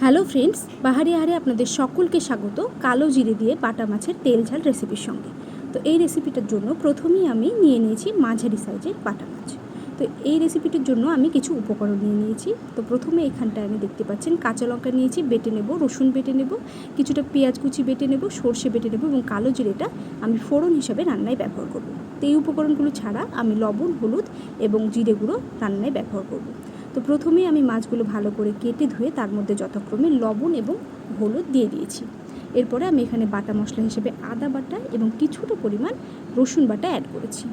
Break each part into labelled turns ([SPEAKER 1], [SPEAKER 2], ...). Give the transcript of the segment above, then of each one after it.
[SPEAKER 1] Hello friends, বাহারি আহারে আপনাদের সকলকে স্বাগত কালো জিরে দিয়ে বাটা মাছের তেল ঝাল রেসিপির সঙ্গে। তো এই রেসিপিটার জন্য প্রথমেই আমি নিয়ে নিয়েছি মাঝারি সাইজের বাটা মাছ। তো এই রেসিপিটির জন্য আমি কিছু উপকরণ নিয়ে নিয়েছি। তো প্রথমে এখানটায় আমি দেখতে পাচ্ছেন কাঁচা লঙ্কা নিয়েছি, বেটে নেব, রসুন বেটে নেব, কিছুটা পেঁয়াজ কুচি বেটে নেব, সর্ষে বেটে নেব এবং কালো জিরেটা আমি ফোড়ন হিসাবে রান্নায় ব্যবহার করব। তো এই উপকরণগুলো ছাড়া আমি লবণ, হলুদ এবং জিরে গুঁড়ো রান্নায় ব্যবহার করব। তো প্রথমেই আমি মাছগুলো ভালো করে কেটে ধুয়ে তার মধ্যে যথাক্রমে লবণ এবং হলুদ দিয়ে দিয়েছি। এরপরে আমি এখানে বাটা মশলা হিসেবে আদা বাটা এবং কিছুটা পরিমাণ রসুন বাটা অ্যাড করেছি।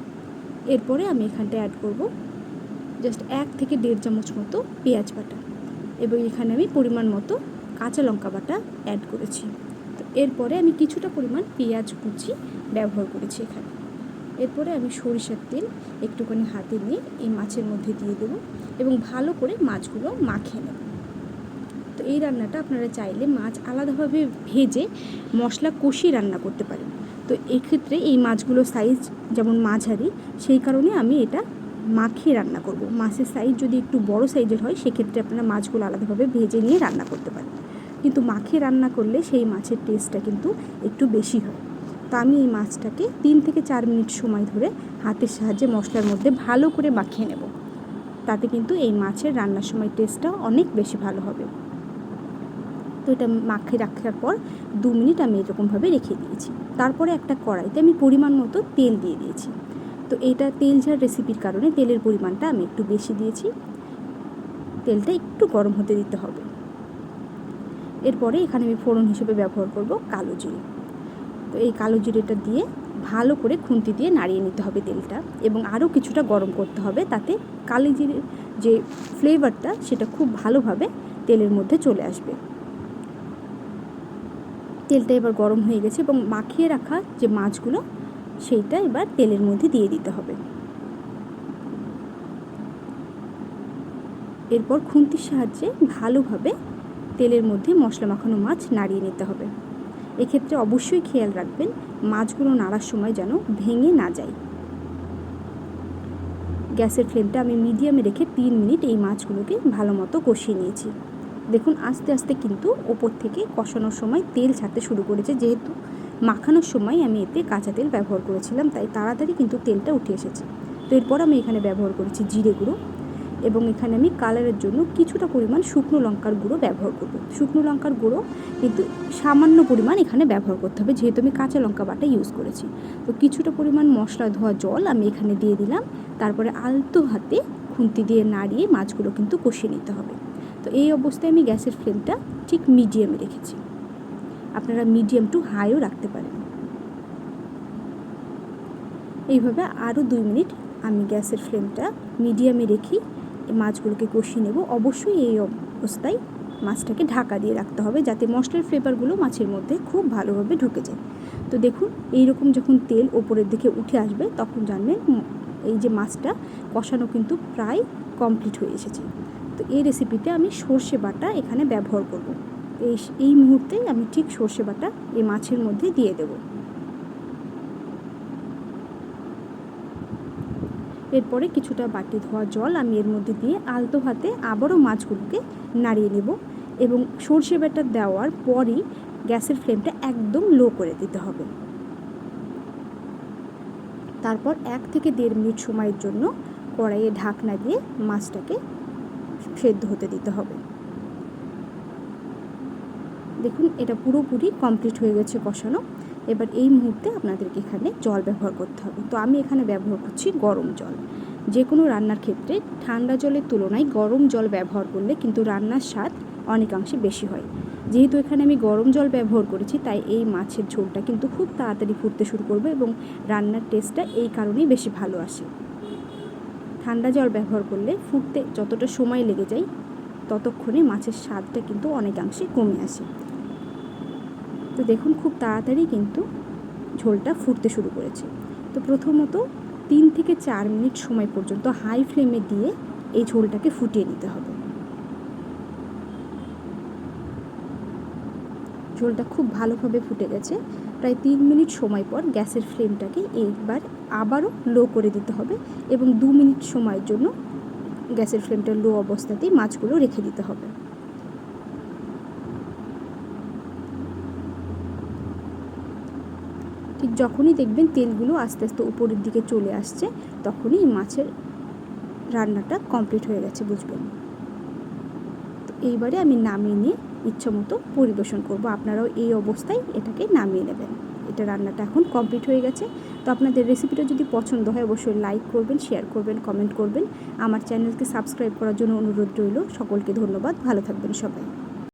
[SPEAKER 1] এরপরে আমি এখানটায় অ্যাড করব জাস্ট 1 থেকে 1.5 চামচ মতো পেঁয়াজ বাটা এবং এখানে আমি পরিমাণ মতো কাঁচা লঙ্কা বাটা অ্যাড করেছি। তো এরপরে আমি কিছুটা পরিমাণ পেঁয়াজ কুচি ব্যবহার করেছি এখানে। এরপরে আমি সরিষার তেল একটুখানি হাতে নিয়ে এই মাছের মধ্যে দিয়ে দেবো এবং ভালো করে মাছগুলো মাখিয়ে নেব। তো এই রান্নাটা আপনারা চাইলে মাছ আলাদাভাবে ভেজে মশলা কষিয়ে রান্না করতে পারেন। তো এক্ষেত্রে এই মাছগুলোর সাইজ যেমন মাঝারি, সেই কারণে আমি এটা মাখিয়ে রান্না করব। মাছের সাইজ যদি একটু বড় সাইজের হয় সেক্ষেত্রে আপনারা মাছগুলো আলাদাভাবে ভেজে নিয়ে রান্না করতে পারেন, কিন্তু মাখিয়ে রান্না করলে সেই মাছের টেস্টটা কিন্তু একটু বেশি হয়। তো আমি এই মাছটাকে 3 থেকে 4 মিনিট সময় ধরে হাতের সাহায্যে মশলার মধ্যে ভালো করে মাখিয়ে নেব। তাতে কিন্তু এই মাছের রান্নার সময় টেস্টটা অনেক বেশি ভালো হবে। তো এটা মাখিয়ে রাখার পর 2 মিনিট আমি এরকমভাবে রেখে দিয়েছি। তারপরে একটা কড়াইতে আমি পরিমাণ মতো তেল দিয়ে দিয়েছি। তো এটা তেল ঝাল রেসিপির কারণে তেলের পরিমাণটা আমি একটু বেশি দিয়েছি। তেলটা একটু গরম হতে দিতে হবে। এরপরে এখানে আমি ফোড়ন হিসেবে ব্যবহার করব কালো জিরে। তো এই কালো জিরেটা দিয়ে ভালো করে খুন্তি দিয়ে নাড়িয়ে নিতে হবে তেলটা এবং আরও কিছুটা গরম করতে হবে, তাতে কালো জিরের যে ফ্লেভারটা সেটা খুব ভালোভাবে তেলের মধ্যে চলে আসবে। তেলটা এবার গরম হয়ে গেছে এবং মাখিয়ে রাখা যে মাছগুলো সেইটা এবার তেলের মধ্যে দিয়ে দিতে হবে। এরপর খুন্তির সাহায্যে ভালোভাবে তেলের মধ্যে মশলা মাখানো মাছ নাড়িয়ে নিতে হবে। এক্ষেত্রে অবশ্যই খেয়াল রাখবেন মাছগুলো নাড়ার সময় যেন ভেঙে না যায়। গ্যাসের ফ্লেমটা আমি মিডিয়ামে রেখে 3 মিনিট এই মাছগুলোকে ভালো মতো কষিয়ে নিয়েছি। দেখুন আস্তে আস্তে কিন্তু ওপর থেকে কষানোর সময় তেল ছাড়তে শুরু করেছে। যেহেতু মাখানোর সময় আমি এতে কাঁচা তেল ব্যবহার করেছিলাম, তাই তাড়াতাড়ি কিন্তু তেলটা উঠে এসেছে। তো এরপর আমি এখানে ব্যবহার করেছি জিরে গুঁড়ো এবং এখানে আমি কালারের জন্য কিছুটা পরিমাণ শুকনো লঙ্কার গুঁড়ো ব্যবহার করব। শুকনো লঙ্কার গুঁড়ো কিন্তু সামান্য পরিমাণ এখানে ব্যবহার করতে হবে, যেহেতু আমি কাঁচা লঙ্কা বাটা ইউজ করেছি। তো কিছুটা পরিমাণ মশলা ধোয়া জল আমি এখানে দিয়ে দিলাম। তারপরে আলতো হাতে খুন্তি দিয়ে নাড়িয়ে মাছগুলো কিন্তু কষিয়ে নিতে হবে। তো এই অবস্থায় আমি গ্যাসের ফ্লেমটা ঠিক মিডিয়ামে রেখেছি। আপনারা মিডিয়াম টু হাইও রাখতে পারেন। এইভাবে আরও 2 মিনিট আমি গ্যাসের ফ্লেমটা মিডিয়ামে রেখে মাছগুলোকে কষিয়ে নেব। অবশ্যই এই অবস্থায় মাছটাকে ঢাকা দিয়ে রাখতে হবে, যাতে মশলার ফ্লেভারগুলো মাছের মধ্যে খুব ভালোভাবে ঢুকে যায়। তো দেখুন এইরকম যখন তেল ওপরের দিকে উঠে আসবে তখন জানবেন এই যে মাছটা কষানো কিন্তু প্রায় কমপ্লিট হয়ে এসেছে। তো এই রেসিপিতে আমি সর্ষে বাটা এখানে ব্যবহার করব। এই মুহূর্তে আমি ঠিক সর্ষে বাটা এই মাছের মধ্যে দিয়ে দেব। এরপরে কিছুটা বাটি ধোয়া জল আমি এর মধ্যে দিয়ে আলতো হাতে আবারও মাছগুলোকে নাড়িয়ে নেব এবং সর্ষে বাটা দেওয়ার পরই গ্যাসের ফ্লেমটা একদম লো করে দিতে হবে। তারপর 1 থেকে 1.5 মিনিট সময়ের জন্য কড়াইয়ে ঢাকনা দিয়ে মাছটাকে সেদ্ধ হতে দিতে হবে। দেখুন এটা পুরোপুরি কমপ্লিট হয়ে গেছে কষানো। এবার এই মুহূর্তে আপনাদেরকে এখানে জল ব্যবহার করতে হবে। তো আমি এখানে ব্যবহার করছি গরম জল। যে কোনো রান্নার ক্ষেত্রে ঠান্ডা জলের তুলনায় গরম জল ব্যবহার করলে কিন্তু রান্নার স্বাদ অনেকাংশে বেশি হয়। যেহেতু এখানে আমি গরম জল ব্যবহার করেছি, তাই এই মাছের ঝোলটা কিন্তু খুব তাড়াতাড়ি ফুটতে শুরু করবে এবং রান্নার টেস্টটা এই কারণেই বেশি ভালো আসে। ঠান্ডা জল ব্যবহার করলে ফুটতে যতটা সময় লেগে যায় ততক্ষণে মাছের স্বাদটা কিন্তু অনেকাংশে কমে আসে। তো দেখুন খুব তাড়াতাড়ি কিন্তু ঝোলটা ফুটতে শুরু করেছে। তো প্রথমত 3 থেকে 4 মিনিট সময় পর্যন্ত হাই ফ্লেমে দিয়ে এই ঝোলটাকে ফুটিয়ে নিতে হবে। ঝোলটা খুব ভালোভাবে ফুটে গেছে। প্রায় 3 মিনিট সময় পর গ্যাসের ফ্লেমটাকে একবার আবারও লো করে দিতে হবে এবং 2 মিনিট সময়ের জন্য গ্যাসের ফ্লেমটা লো অবস্থাতেই মাছগুলো রেখে দিতে হবে। ঠিক যখনই দেখবেন তেলগুলো আস্তে আস্তে উপরের দিকে চলে আসছে, তখনই মাছের রান্নাটা কমপ্লিট হয়ে গেছে বুঝবেন। তো এইবারে আমি নামিয়ে নিয়ে ইচ্ছামতো পরিবেশন করব। আপনারাও এই অবস্থায় এটাকে নামিয়ে নেবেন। এটা রান্নাটা এখন কমপ্লিট হয়ে গেছে। তো আপনাদের রেসিপিটা যদি পছন্দ হয় অবশ্যই লাইক করবেন, শেয়ার করবেন, কমেন্ট করবেন। আমার চ্যানেলকে সাবস্ক্রাইব করার জন্য অনুরোধ রইল। সকলকে ধন্যবাদ। ভালো থাকবেন সবাই।